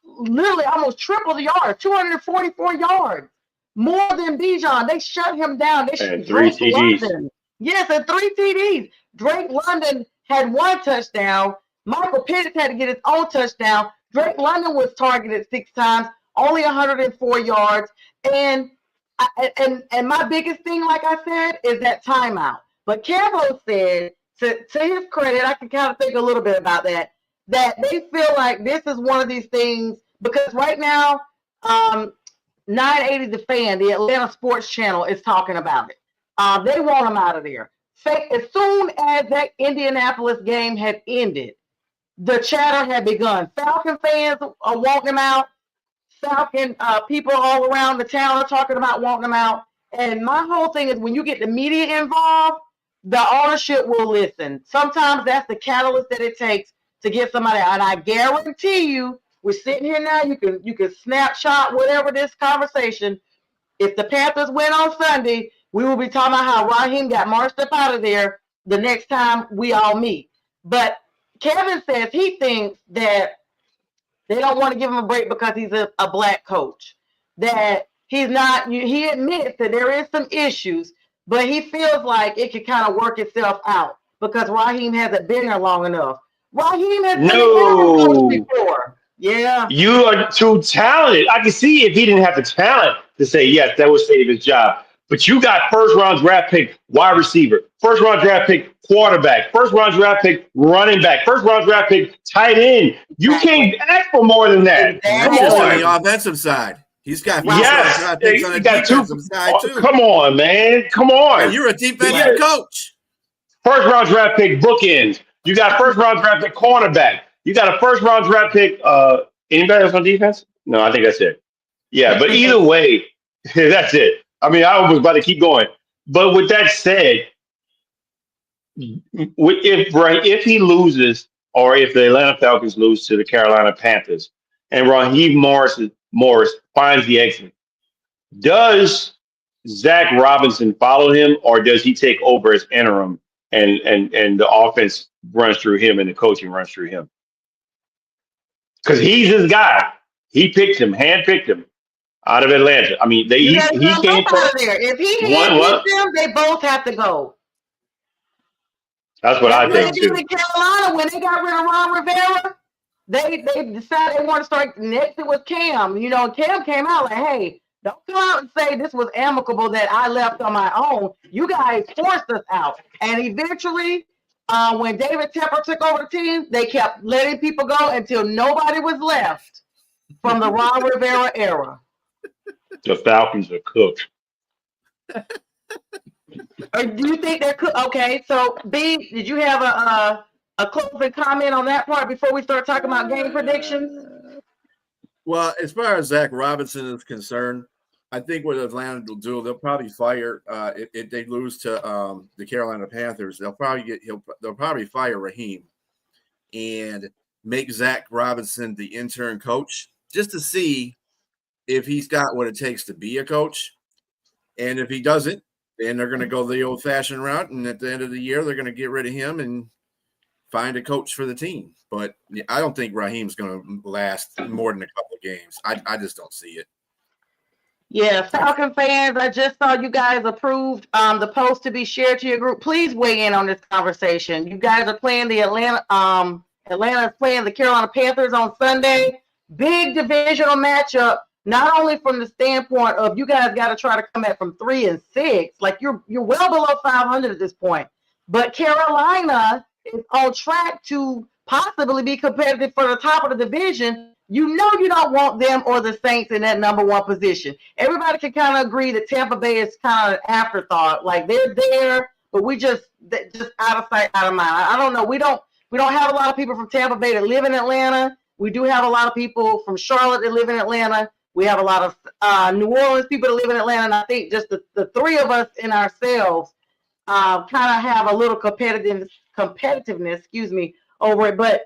literally almost triple the yards, 244 yards. More than Bijan. They shut him down. and 3 TDs. London. Yes, and 3 TDs. Drake London had 1 touchdown. Michael Penix had to get his own touchdown. Drake London was targeted 6 times, only 104 yards. And my biggest thing, like I said, is that timeout. But Campbell said, to his credit, I can kind of think a little bit about that they feel like this is one of these things, because right now, 980 The Fan, the Atlanta Sports Channel, is talking about it. They want him out of there. As soon as that Indianapolis game had ended, the chatter had begun. Falcon fans are wanting him out. Falcon people all around the town are talking about wanting him out. And my whole thing is, when you get the media involved, the ownership will listen. Sometimes that's the catalyst that it takes to get somebody out. And I guarantee you, we're sitting here now, you can snapshot whatever this conversation. If the Panthers win on Sunday, we will be talking about how Raheem got marched up out of there the next time we all meet. But Kevin says he thinks that they don't want to give him a break because he's a black coach. That he's not, he admits that there is some issues, but he feels like it could kind of work itself out because Raheem hasn't been there long enough. Raheem has been a coach before. Yeah. You are too talented. I can see if he didn't have the talent to say, yes, that would save his job. But you got first round draft pick wide receiver, first round draft pick quarterback, first round draft pick running back, first round draft pick tight end. You can't ask for more than that. Come on, the offensive side. He's got yes, picks on the defensive side too. Come on, man. Come on. Yeah, you're a defensive coach. First round draft pick bookends. You got first round draft pick cornerback. You got a first round draft pick. Anybody else on defense? No, I think that's it. Yeah, but either way, that's it. I mean, I was about to keep going. But with that said, if he loses, or if the Atlanta Falcons lose to the Carolina Panthers, and Raheem Morris finds the exit, does Zach Robinson follow him, or does he take over as interim and the offense runs through him and the coaching runs through him? Because he's his guy. He picked him, handpicked him out of Atlanta. I mean, he came from there. If he handpicked them, they both have to go. That's what I think too. In Carolina, when they got rid of Ron Rivera, they decided they want to start next. It was Cam. Cam came out like, hey, Don't come out and say this was amicable that I left on my own. You guys forced us out. And eventually, when David Tepper took over the team, they kept letting people go until nobody was left from the Ron Rivera era. The Falcons are cooked. Or do you think they're cooked? Okay, so B, did you have a closing comment on that part before we start talking about game predictions? Well, as far as Zach Robinson is concerned, I think what Atlanta will do, they'll probably fire if they lose to the Carolina Panthers. They'll probably fire Raheem and make Zach Robinson the intern coach just to see if he's got what it takes to be a coach. And if he doesn't, then they're going to go the old-fashioned route, and at the end of the year, they're going to get rid of him and find a coach for the team. But I don't think Raheem's going to last more than a couple of games. I just don't see it. Yeah, Falcon fans, I just saw you guys approved the post to be shared to your group. Please weigh in on this conversation. You guys are playing the Atlanta's playing the Carolina Panthers on Sunday. Big divisional matchup, not only from the standpoint of you guys got to try to come back from 3-6, like you're well below 500 at this point, but Carolina is on track to possibly be competitive for the top of the division. You know you don't want them or the Saints in that number one position. Everybody can kind of agree that Tampa Bay is kind of an afterthought. Like they're there, but we just out of sight, out of mind. I don't know. We don't have a lot of people from Tampa Bay that live in Atlanta. We do have a lot of people from Charlotte that live in Atlanta. We have a lot of New Orleans people that live in Atlanta. And I think just the three of us in ourselves kind of have a little competitiveness, over it. But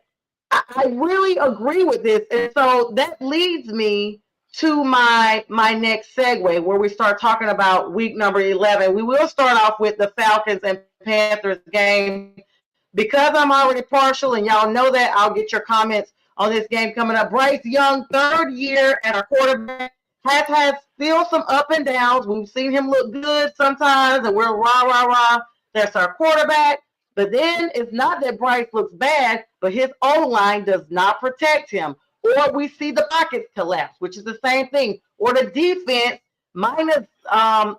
I really agree with this. And so that leads me to my next segue where we start talking about week number 11. We will start off with the Falcons and Panthers game. Because I'm already partial and y'all know that, I'll get your comments on this game coming up. Bryce Young, third year at our quarterback, has had still some up and downs. We've seen him look good sometimes, and we're rah, rah, rah. That's our quarterback. But then it's not that Bryce looks bad, but his O-line does not protect him. Or we see the pockets collapse, which is the same thing. Or the defense, minus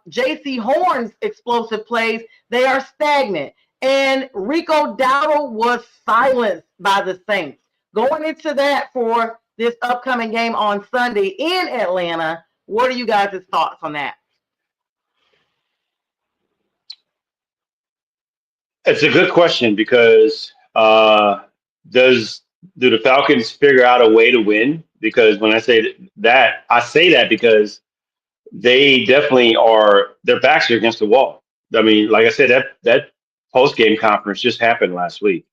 J.C. Horn's explosive plays, they are stagnant. And Rico Dowdle was silenced by the Saints. Going into that for this upcoming game on Sunday in Atlanta, what are you guys' thoughts on that? It's a good question because do the Falcons figure out a way to win? Because when I say that, I say that because they definitely are. Their backs are against the wall. I mean, like I said, that post game conference just happened last week,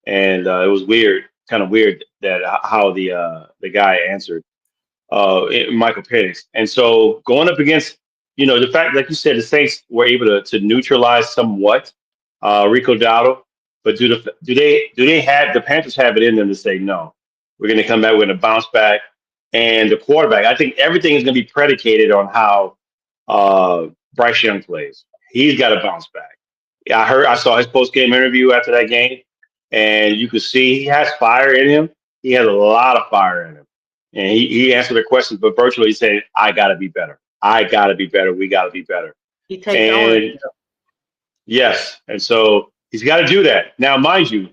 and it was weird, kind of weird that how the guy answered Michael Penix, and so going up against the fact, like you said, the Saints were able to neutralize somewhat Rico Dowdle, but do they have the Panthers have it in them to say no? We're going to come back, we're going to bounce back, and the quarterback. I think everything is going to be predicated on how Bryce Young plays. He's got to bounce back. Yeah, I saw his post game interview after that game, and you could see he has fire in him. He has a lot of fire in him, and he answered the questions, but virtually he said, "I got to be better. I got to be better. We got to be better." He takes on. Yes, and so he's got to do that. Now, mind you,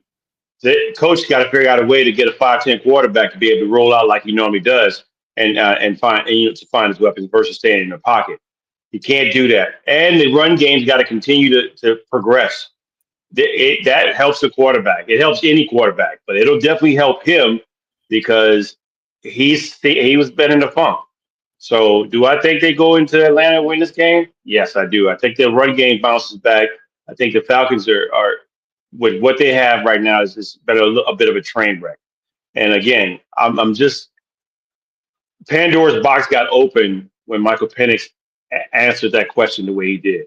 the coach got to figure out a way to get a 5'10" quarterback to be able to roll out like he normally does, and find to find his weapons versus staying in the pocket. He can't do that, and the run game's got to continue to progress. That helps the quarterback. It helps any quarterback, but it'll definitely help him because he was been in the funk. So, do I think they go into Atlanta and win this game? Yes, I do. I think their run game bounces back. I think the Falcons are with what they have right now is better a bit of a train wreck. And again, I'm just Pandora's box got open when Michael Penix answered that question the way he did.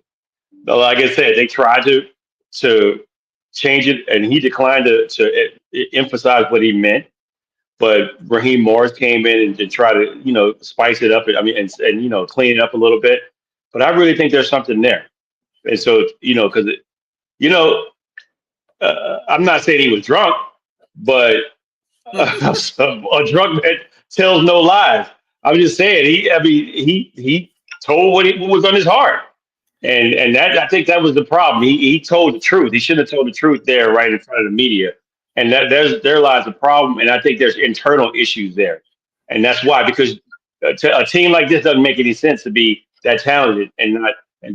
But like I said, they tried to change it, and he declined to emphasize what he meant. But Raheem Morris came in and tried to spice it up. And clean it up a little bit. But I really think there's something there. And so because I'm not saying he was drunk, but a drunk man tells no lies. I'm just saying he told what was on his heart. And that I think that was the problem. He told the truth. He shouldn't have told the truth there right in front of the media. And there lies the problem. And I think there's internal issues there. And that's why, because a team like this doesn't make any sense to be that talented and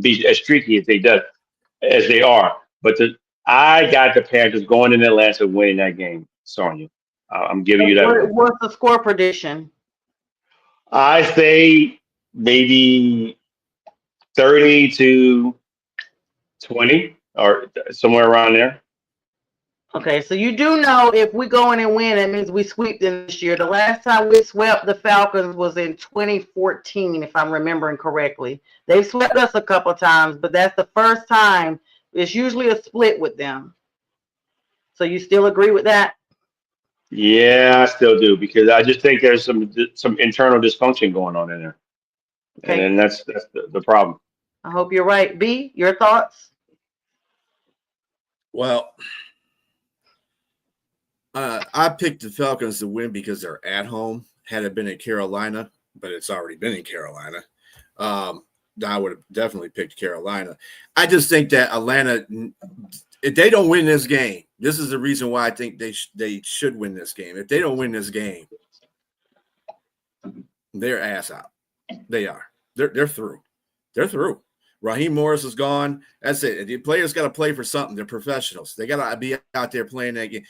be as streaky as they are. But I got the Panthers going in Atlanta winning that game, Sonya. I'm giving you that win. What's the score prediction? I say maybe 30-20 or somewhere around there. Okay, so you do know if we go in and win, it means we sweep them this year. The last time we swept the Falcons was in 2014, if I'm remembering correctly. They've swept us a couple times, but that's the first time. It's usually a split with them. So you still agree with that? Yeah, I still do, because I just think there's some internal dysfunction going on in there. Okay. And that's the problem. I hope you're right. B, your thoughts? Well, I picked the Falcons to win because they're at home. Had it been in Carolina, but it's already been in Carolina, I would have definitely picked Carolina. I just think that Atlanta, if they don't win this game, this is the reason why I think they should win this game. If they don't win this game, they're ass out. They are. They're through. They're through. Raheem Morris is gone. That's it. The players got to play for something. They're professionals. They got to be out there playing that game.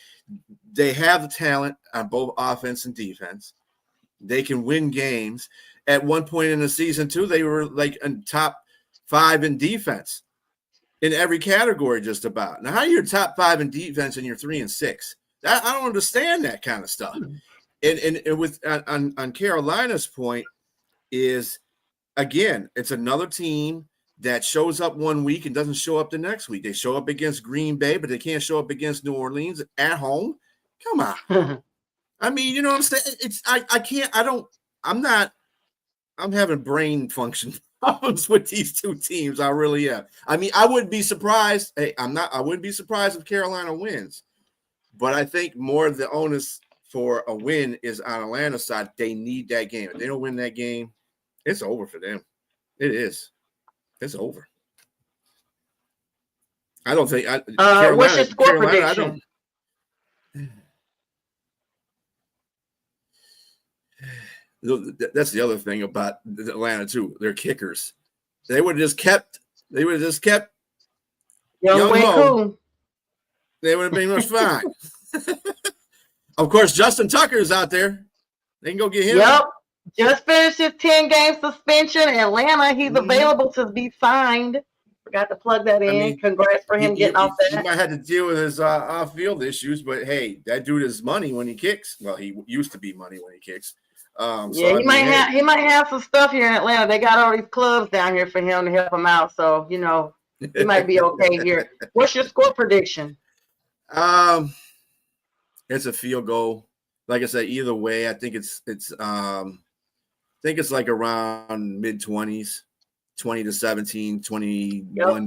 They have the talent on both offense and defense. They can win games. At one point in the season, too, they were like in top 5 in defense in every category, just about. Now, how are you top 5 in defense and you're 3-6? I don't understand that kind of stuff. And with on Carolina's point is, again, it's another team that shows up one week and doesn't show up the next week. They show up against Green Bay, but they can't show up against New Orleans at home. Come on. I mean, you know what I'm saying? I'm having brain function problems with these two teams. I really am. I mean, I wouldn't be surprised. Hey, I wouldn't be surprised if Carolina wins, but I think more of the onus for a win is on Atlanta's side. They need that game. If they don't win that game, it's over for them. It is. It's over. I don't think. What's your score prediction? That's the other thing about Atlanta too. Their kickers. They would have just kept. Young Ho. They would have been much fine. Of course, Justin Tucker is out there. They can go get him. Yep. Just finished his 10-game suspension. Atlanta, he's available to be signed. Forgot to plug that in. I mean, congrats for him getting off that. He might have to deal with his off-field issues, but hey, that dude is money when he kicks. Well, he used to be money when he kicks. He might have some stuff here in Atlanta. They got all these clubs down here for him to help him out. So, you know, he might be okay here. What's your score prediction? It's a field goal. Like I said, either way, I think it's like around mid-20s, 20-17, 21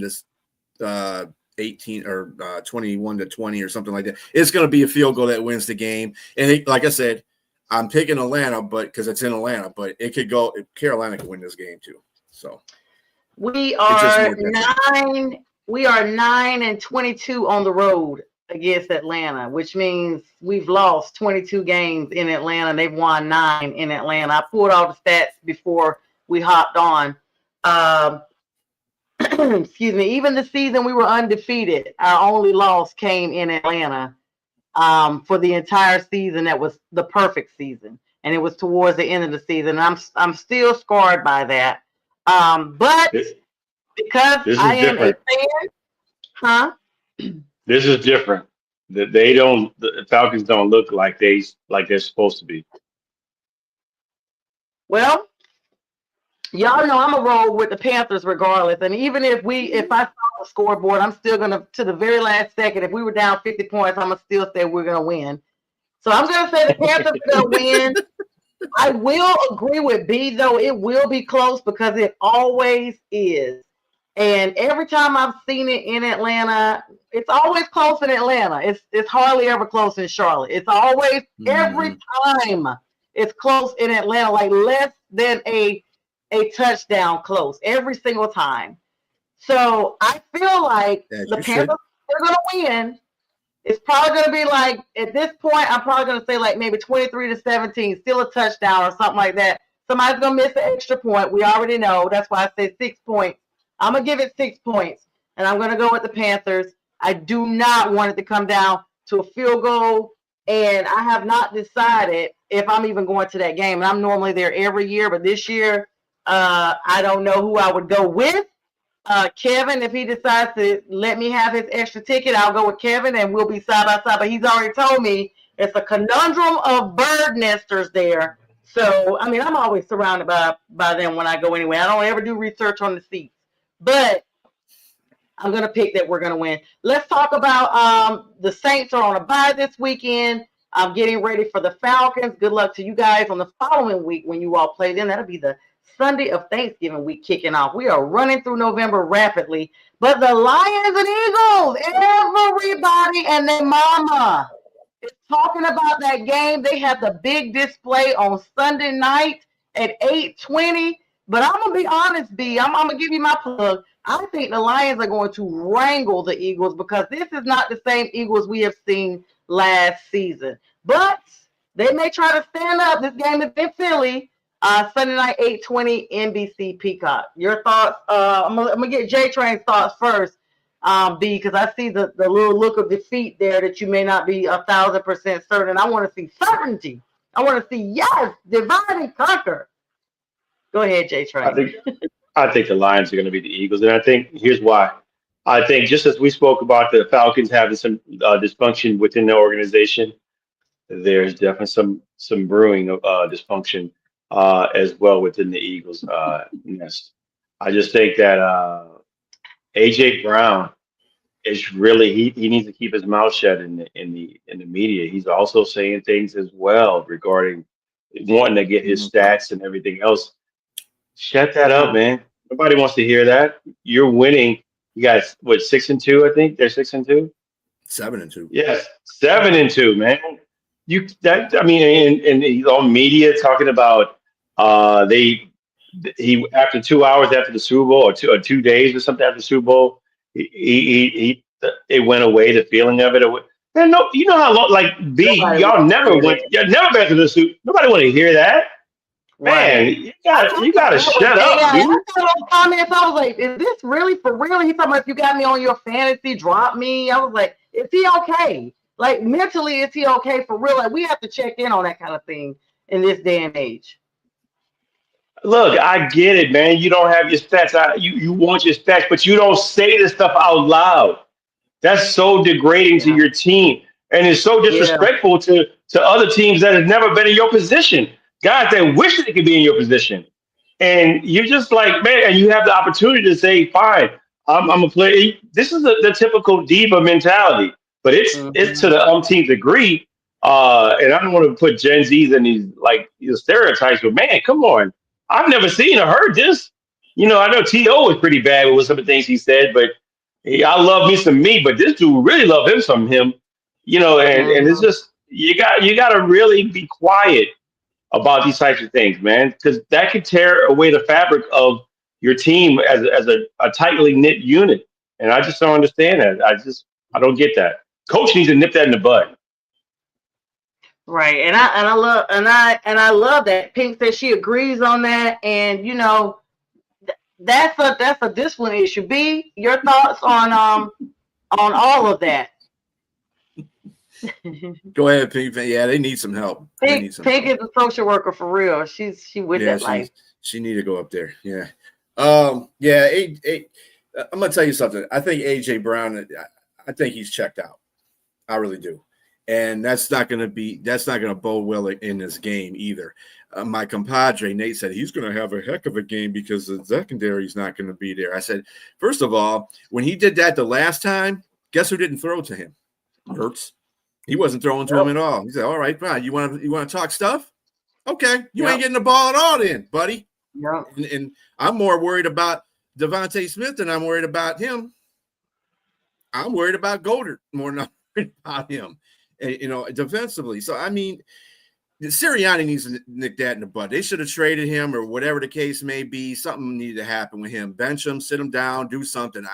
to 18, or 21-20 or something like that. It's going to be a field goal that wins the game. And like I said, I'm picking Atlanta, but because it's in Atlanta, but it could go. Carolina could win this game too. So we are 9-22 on the road against Atlanta, which means we've lost 22 games in Atlanta. They've won 9 in Atlanta. I pulled all the stats before we hopped on. Excuse me. Even the season we were undefeated, our only loss came in Atlanta. For the entire season, that was the perfect season, and it was towards the end of the season. I'm still scarred by that. But because I am a fan, This is different. The Falcons don't look like they're supposed to be. Well, y'all know I'm a roll with the Panthers regardless. And even if I saw the scoreboard, I'm still gonna, to the very last second, if we were down 50 points, I'm gonna still say we're gonna win. So I'm gonna say the Panthers are gonna win. I will agree with B though, it will be close because it always is. And every time I've seen it in Atlanta, it's always close in Atlanta. It's hardly ever close in Charlotte. It's always every time it's close in Atlanta, like less than a touchdown close every single time. So I feel like As the you should. Panthers are going to win. It's probably going to be like, at this point, I'm probably going to say like maybe 23-17, still a touchdown or something like that. Somebody's going to miss an extra point. We already know. That's why I said 6 points. I'm going to give it 6 points, and I'm going to go with the Panthers. I do not want it to come down to a field goal, and I have not decided if I'm even going to that game. And I'm normally there every year, but this year, I don't know who I would go with. Kevin, if he decides to let me have his extra ticket, I'll go with Kevin and we'll be side by side. But he's already told me it's a conundrum of bird nesters there. So, I mean, I'm always surrounded by them when I go anywhere. I don't ever do research on the seats. But I'm going to pick that we're going to win. Let's talk about the Saints are on a bye this weekend. I'm getting ready for the Falcons. Good luck to you guys on the following week when you all play them. That'll be the Sunday of Thanksgiving week kicking off. We are running through November rapidly. But the Lions and Eagles, everybody and their mama is talking about that game. They have the big display on Sunday night at 8:20. But I'm going to be honest, B. I'm going to give you my plug. I think the Lions are going to wrangle the Eagles because this is not the same Eagles we have seen last season. But they may try to stand up. This game is in Philly. Sunday night, 8:20, NBC Peacock. Your thoughts? I'm gonna get JTrain's thoughts first, B, because I see the little look of defeat there that you may not be 1,000% certain. I want to see certainty. I want to see yes, divide and conquer. Go ahead, JTrain. I think the Lions are going to be the Eagles, and I think here's why. I think just as we spoke about the Falcons having some dysfunction within the organization, there's definitely some brewing of dysfunction as well within the Eagles nest. I just think that AJ Brown is really he needs to keep his mouth shut in the media. He's also saying things as well regarding wanting to get his stats and everything else. Shut that up, man. Nobody wants to hear that. You're winning. You guys, what, 6-2? I think they're 6-2. 7-2. Yes, 7-2, man. I mean, and he's on media talking about he after 2 hours after the Super Bowl or 2 days or something after the Super Bowl, he it went away, the feeling of it. And no, you know how long, like B, y'all never been to the Super. Nobody want to hear that. Man, Right. you gotta shut up, I dude. saw those comments. I was like, is this really for real? He's talking about if you got me on your fantasy, drop me. I was like, is he okay? Like mentally, is he okay for real? Like we have to check in on that kind of thing in this day and age. Look, I get it, man. You don't have your stats. You want your stats, but you don't say this stuff out loud. That's so degrading to Yeah. your team, and it's so Yeah. disrespectful to other teams that have never been in your position. Guys that wish they could be in your position, and you're just like, man, and you have the opportunity to say, fine, I'm a player. This is the typical diva mentality, but it's to the umpteenth degree. And I don't want to put Gen Zs in these stereotypes, but man, come on. I've never seen or heard this. I know T.O. was pretty bad with some of the things he said, but I love me some me, but this dude really love him some him. And it's just you got to really be quiet about these types of things, man, because that could tear away the fabric of your team as a tightly knit unit. And I just don't understand that. I don't get that. Coach needs to nip that in the bud. Right. And I love that. Pink says she agrees on that. And that's a discipline issue. B, your thoughts on all of that. Go ahead, Pink. Yeah, they need some help. Pink is a social worker for real. She with that life. She need to go up there. Yeah. I'm gonna tell you something. I think AJ Brown. I think he's checked out. I really do, and that's not gonna bode well in this game either. My compadre Nate said he's gonna have a heck of a game because the secondary is not gonna be there. I said, first of all, when he did that the last time, guess who didn't throw to him? Hurts. He wasn't throwing to him at all. He said, all right, fine. You want to talk stuff? Okay. You ain't getting the ball at all then, buddy. Yep. And I'm more worried about Devontae Smith than I'm worried about him. I'm worried about Goddard more than I'm worried about him, defensively. So, I mean, Sirianni needs to nick that in the butt. They should have traded him or whatever the case may be. Something needed to happen with him. Bench him, sit him down, do something.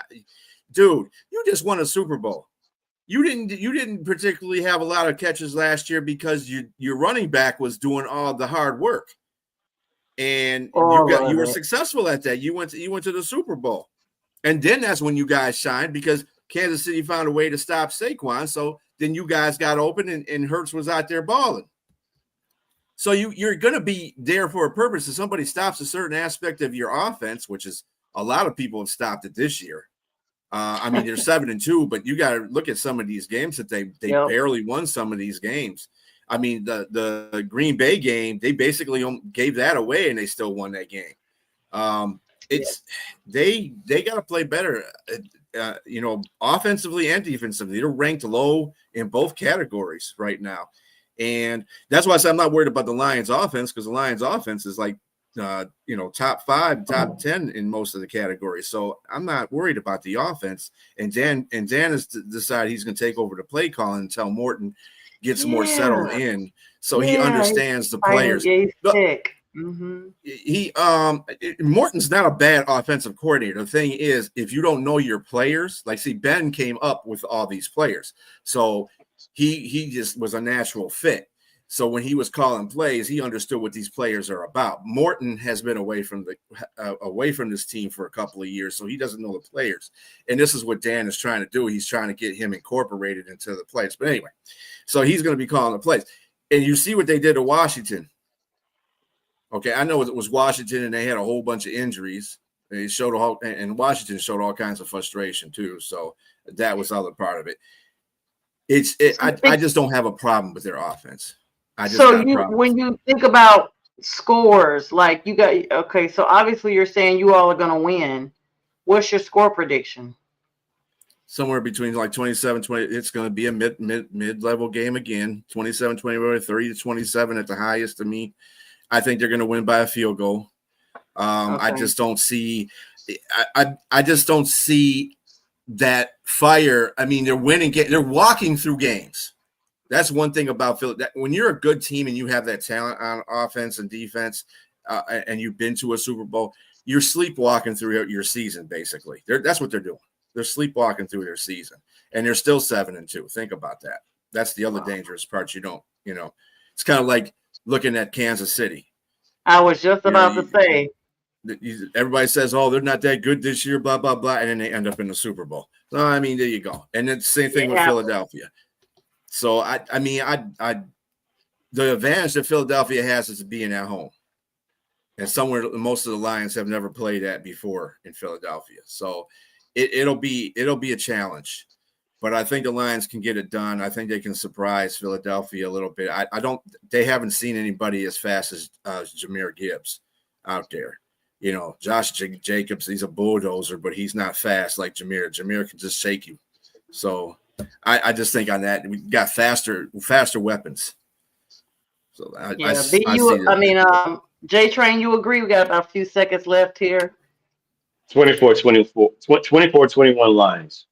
Dude, you just won a Super Bowl. You didn't particularly have a lot of catches last year because your running back was doing all the hard work. And you were successful at that. You went to the Super Bowl. And then that's when you guys shined because Kansas City found a way to stop Saquon. So then you guys got open and Hurts was out there balling. So you're going to be there for a purpose. If somebody stops a certain aspect of your offense, which is a lot of people have stopped it this year. I mean, they're 7-2, but you got to look at some of these games that they barely won some of these games. I mean, the Green Bay game, they basically gave that away and they still won that game. They got to play better, offensively and defensively. They're ranked low in both categories right now. And that's why I say I'm not worried about the Lions offense because the Lions offense is like, top 5, top 10 in most of the categories. So I'm not worried about the offense. And Dan has decided he's going to take over the play calling until Morton gets more settled in. So he understands the players. Morton's not a bad offensive coordinator. The thing is, if you don't know your players, Ben came up with all these players. So he just was a natural fit. So when he was calling plays, he understood what these players are about. Morton has been away from this team for a couple of years, so he doesn't know the players. And this is what Dan is trying to do. He's trying to get him incorporated into the plays. But anyway, so he's going to be calling the plays. And you see what they did to Washington. Okay, I know it was Washington, and they had a whole bunch of injuries. And Washington showed all kinds of frustration too. So that was the other part of it. I just don't have a problem with their offense. When you think about scores, so obviously you're saying you all are going to win. What's your score prediction? Somewhere between 27-20. It's going to be a mid-level game again. 27-20, 30-27 at the highest to me. I think they're going to win by a field goal. I just don't see I just don't see that fire. I mean, they're winning they're walking through games. That's one thing about Philly. When you're a good team and you have that talent on offense and defense, and you've been to a Super Bowl, you're sleepwalking through your season, basically. That's what they're doing. They're sleepwalking through their season, and they're still 7-2. Think about that. That's the other dangerous part. It's kind of like looking at Kansas City. I was just about to say. Everybody says, "Oh, they're not that good this year," blah blah blah, and then they end up in the Super Bowl. So I mean, there you go. And it's the same thing with Philadelphia. So the advantage that Philadelphia has is being at home, and somewhere most of the Lions have never played at before in Philadelphia. So it'll be a challenge, but I think the Lions can get it done. I think they can surprise Philadelphia a little bit. They haven't seen anybody as fast as Jahmyr Gibbs out there. Josh Jacobs, he's a bulldozer, but he's not fast like Jahmyr. Jahmyr can just shake you. So I just think on that we got faster weapons. So JTrain, you agree? We got about a few seconds left here. 24-21 Lions.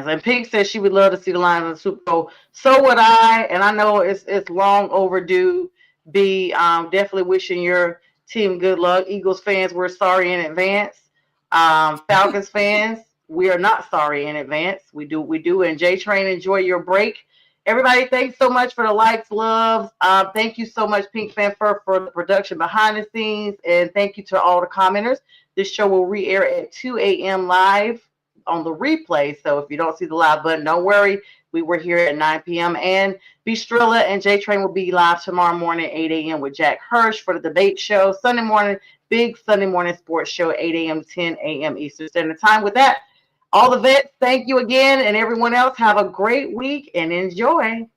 And Pink says she would love to see the Lions in the Super Bowl. So would I, and I know it's long overdue. Definitely wishing your team good luck. Eagles fans, we're sorry in advance. Falcons fans, we are not sorry in advance. We do. And JTrain, enjoy your break. Everybody, thanks so much for the likes, loves. Thank you so much, Pink Fanfare, for the production behind the scenes. And thank you to all the commenters. This show will re-air at 2 a.m. live on the replay. So if you don't see the live button, don't worry. We were here at 9 p.m. And Bistrilla and JTrain will be live tomorrow morning at 8 a.m. with Jack Hirsch for the debate show. Sunday morning, big Sunday morning sports show, 8 a.m. to 10 a.m. Eastern Standard Time. With that, all the vets, thank you again. And everyone else, have a great week and enjoy.